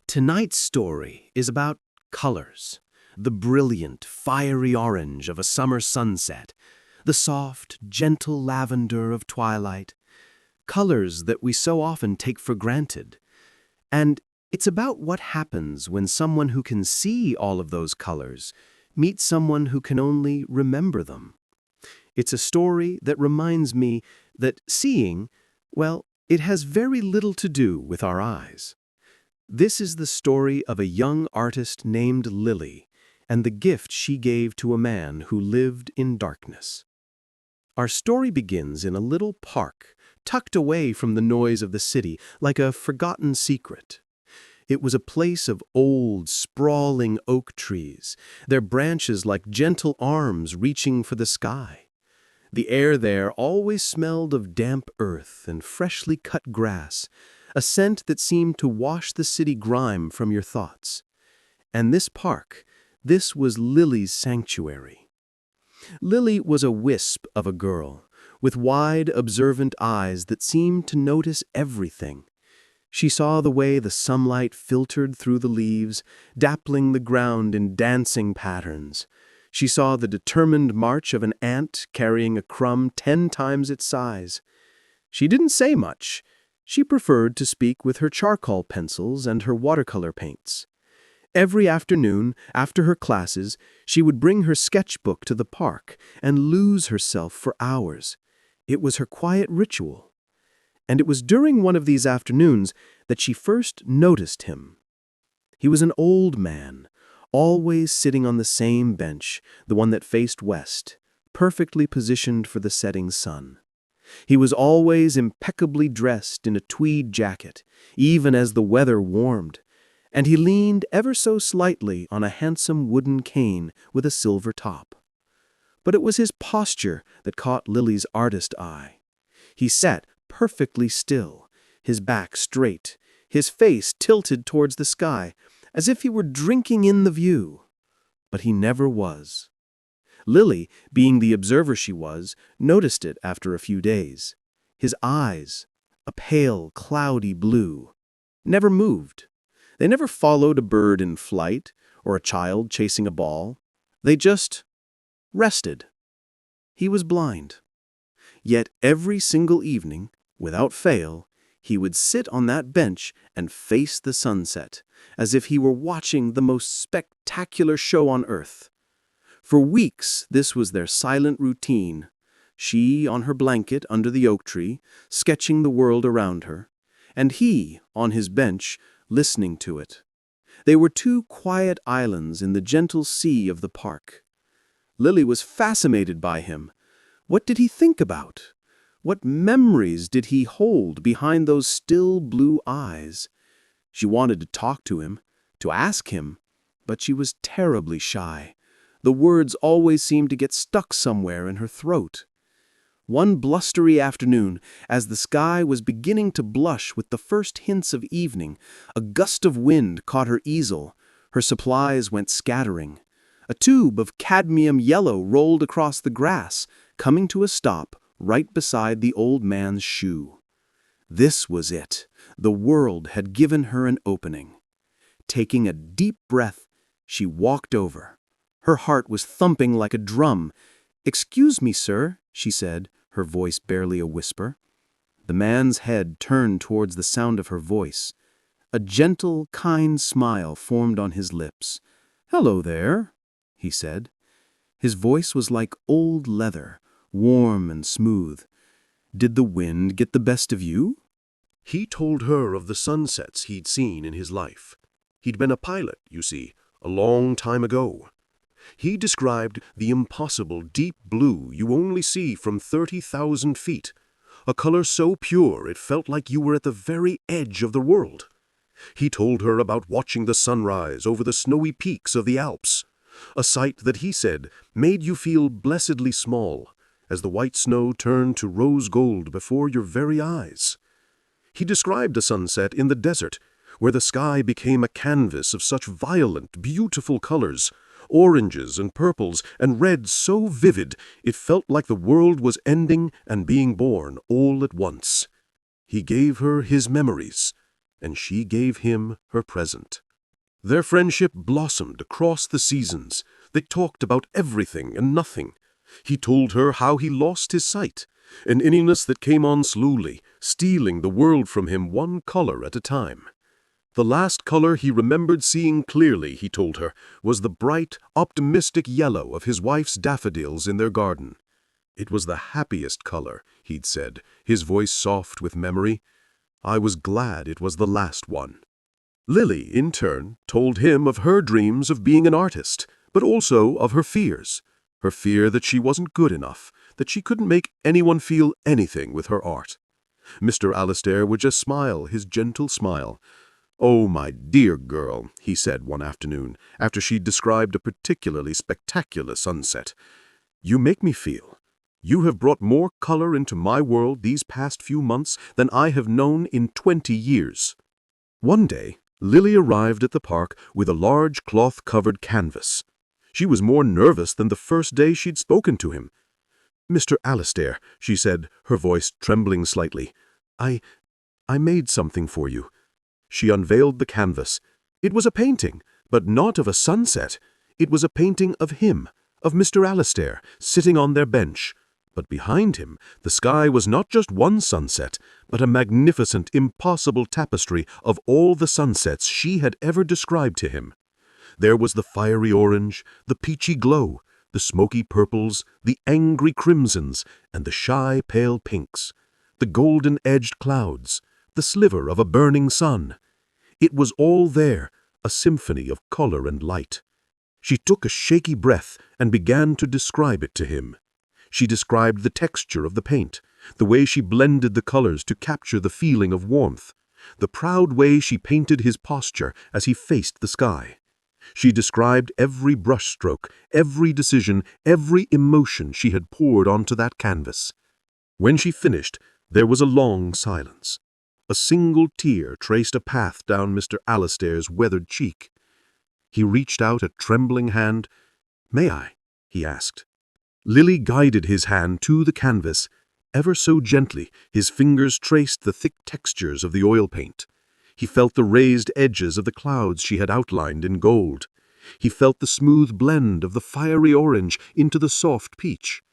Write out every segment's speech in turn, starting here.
Tonight's story is about colors. The brilliant, fiery orange of a summer sunset, the soft, gentle lavender of twilight, colors that we so often take for granted. And it's about what happens when someone who can see all of those colors meets someone who can only remember them. It's a story that reminds me that seeing, well, it has very little to do with our eyes. This is the story of a young artist named Lily and the gift she gave to a man who lived in darkness. Our story begins in a little park, tucked away from the noise of the city, like a forgotten secret. It was a place of old, sprawling oak trees, their branches like gentle arms reaching for the sky. The air there always smelled of damp earth and freshly cut grass, a scent that seemed to wash the city grime from your thoughts. And this park, this was Lily's sanctuary. Lily was a wisp of a girl, with wide, observant eyes that seemed to notice everything. She saw the way the sunlight filtered through the leaves, dappling the ground in dancing patterns. She saw the determined march of an ant carrying a crumb 10 times its size. She didn't say much. She preferred to speak with her charcoal pencils and her watercolor paints. Every afternoon, after her classes, she would bring her sketchbook to the park and lose herself for hours. It was her quiet ritual. And it was during one of these afternoons that she first noticed him. He was an old man, always sitting on the same bench, the one that faced west, perfectly positioned for the setting sun. He was always impeccably dressed in a tweed jacket, even as the weather warmed, and he leaned ever so slightly on a handsome wooden cane with a silver top. But it was his posture that caught Lily's artist eye. He sat perfectly still, his back straight, his face tilted towards the sky, as if he were drinking in the view. But he never was. Lily, being the observer she was, noticed it after a few days. His eyes, a pale, cloudy blue, never moved. They never followed a bird in flight or a child chasing a ball. They just rested. He was blind. Yet every single evening, without fail, he would sit on that bench and face the sunset, as if he were watching the most spectacular show on earth. For weeks, this was their silent routine, she on her blanket under the oak tree, sketching the world around her, and he on his bench, listening to it. They were two quiet islands in the gentle sea of the park. Lily was fascinated by him. What did he think about? What memories did he hold behind those still blue eyes? She wanted to talk to him, to ask him, but she was terribly shy. The words always seemed to get stuck somewhere in her throat. One blustery afternoon, as the sky was beginning to blush with the first hints of evening, a gust of wind caught her easel. Her supplies went scattering. A tube of cadmium yellow rolled across the grass, coming to a stop right beside the old man's shoe. This was it. The world had given her an opening. Taking a deep breath, she walked over. Her heart was thumping like a drum. "Excuse me, sir," she said, her voice barely a whisper. The man's head turned towards the sound of her voice. A gentle, kind smile formed on his lips. "Hello there," he said. His voice was like old leather, warm and smooth. "Did the wind get the best of you?" He told her of the sunsets he'd seen in his life. He'd been a pilot, you see, a long time ago. He described the impossible deep blue you only see from 30,000 feet, a color so pure it felt like you were at the very edge of the world. He told her about watching the sunrise over the snowy peaks of the Alps, a sight that he said made you feel blessedly small, as the white snow turned to rose gold before your very eyes. He described a sunset in the desert, where the sky became a canvas of such violent, beautiful colors, oranges and purples and reds so vivid it felt like the world was ending and being born all at once. He gave her his memories, and she gave him her present. Their friendship blossomed across the seasons. They talked about everything and nothing. He told her how he lost his sight, an illness that came on slowly, stealing the world from him one color at a time. The last color he remembered seeing clearly, he told her, was the bright, optimistic yellow of his wife's daffodils in their garden. It was the happiest color, he'd said, his voice soft with memory. I was glad it was the last one. Lily, in turn, told him of her dreams of being an artist, but also of her fears. Her fear that she wasn't good enough, that she couldn't make anyone feel anything with her art. Mr. Alastair would just smile, his gentle smile. "Oh, my dear girl," he said one afternoon, after she'd described a particularly spectacular sunset. "You make me feel. You have brought more color into my world these past few months than I have known in 20 years. One day, Lily arrived at the park with a large cloth-covered canvas. She was more nervous than the first day she'd spoken to him. "Mr. Alastair," she said, her voice trembling slightly, I made something for you." She unveiled the canvas. It was a painting, but not of a sunset. It was a painting of him, of Mr. Alastair, sitting on their bench. But behind him, the sky was not just one sunset, but a magnificent, impossible tapestry of all the sunsets she had ever described to him. There was the fiery orange, the peachy glow, the smoky purples, the angry crimsons, and the shy pale pinks, the golden-edged clouds, the sliver of a burning sun. It was all there, a symphony of color and light. She took a shaky breath and began to describe it to him. She described the texture of the paint, the way she blended the colors to capture the feeling of warmth, the proud way she painted his posture as he faced the sky. She described every brushstroke, every decision, every emotion she had poured onto that canvas. When she finished, there was a long silence. A single tear traced a path down Mr. Alastair's weathered cheek. He reached out a trembling hand. "May I?" he asked. Lily guided his hand to the canvas. Ever so gently, his fingers traced the thick textures of the oil paint. He felt the raised edges of the clouds she had outlined in gold. He felt the smooth blend of the fiery orange into the soft peach.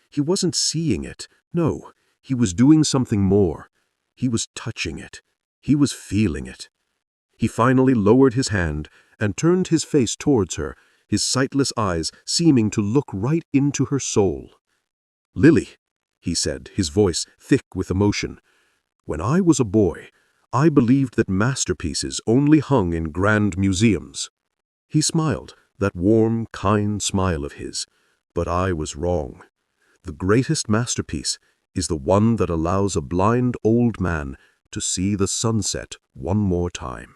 He wasn't seeing it. No, he was doing something more. He was touching it. He was feeling it. He finally lowered his hand and turned his face towards her, his sightless eyes seeming to look right into her soul. "Lily," he said, his voice thick with emotion, "when I was a boy, I believed that masterpieces only hung in grand museums." He smiled, that warm, kind smile of his. But I was wrong. The greatest masterpiece is the one that allows a blind old man to see the sunset one more time.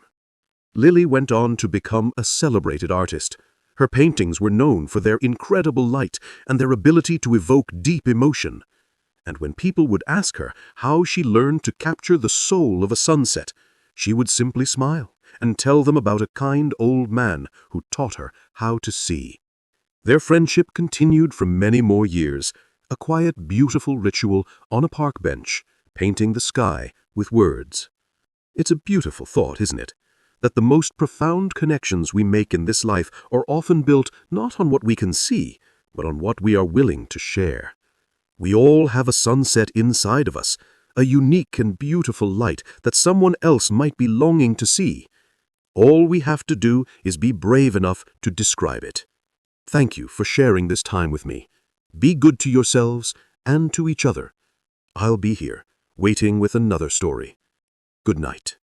Lily went on to become a celebrated artist. Her paintings were known for their incredible light and their ability to evoke deep emotion. And when people would ask her how she learned to capture the soul of a sunset, she would simply smile and tell them about a kind old man who taught her how to see. Their friendship continued for many more years, a quiet, beautiful ritual on a park bench, painting the sky with words. It's a beautiful thought, isn't it? That the most profound connections we make in this life are often built not on what we can see, but on what we are willing to share. We all have a sunset inside of us, a unique and beautiful light that someone else might be longing to see. All we have to do is be brave enough to describe it. Thank you for sharing this time with me. Be good to yourselves and to each other. I'll be here, waiting with another story. Good night.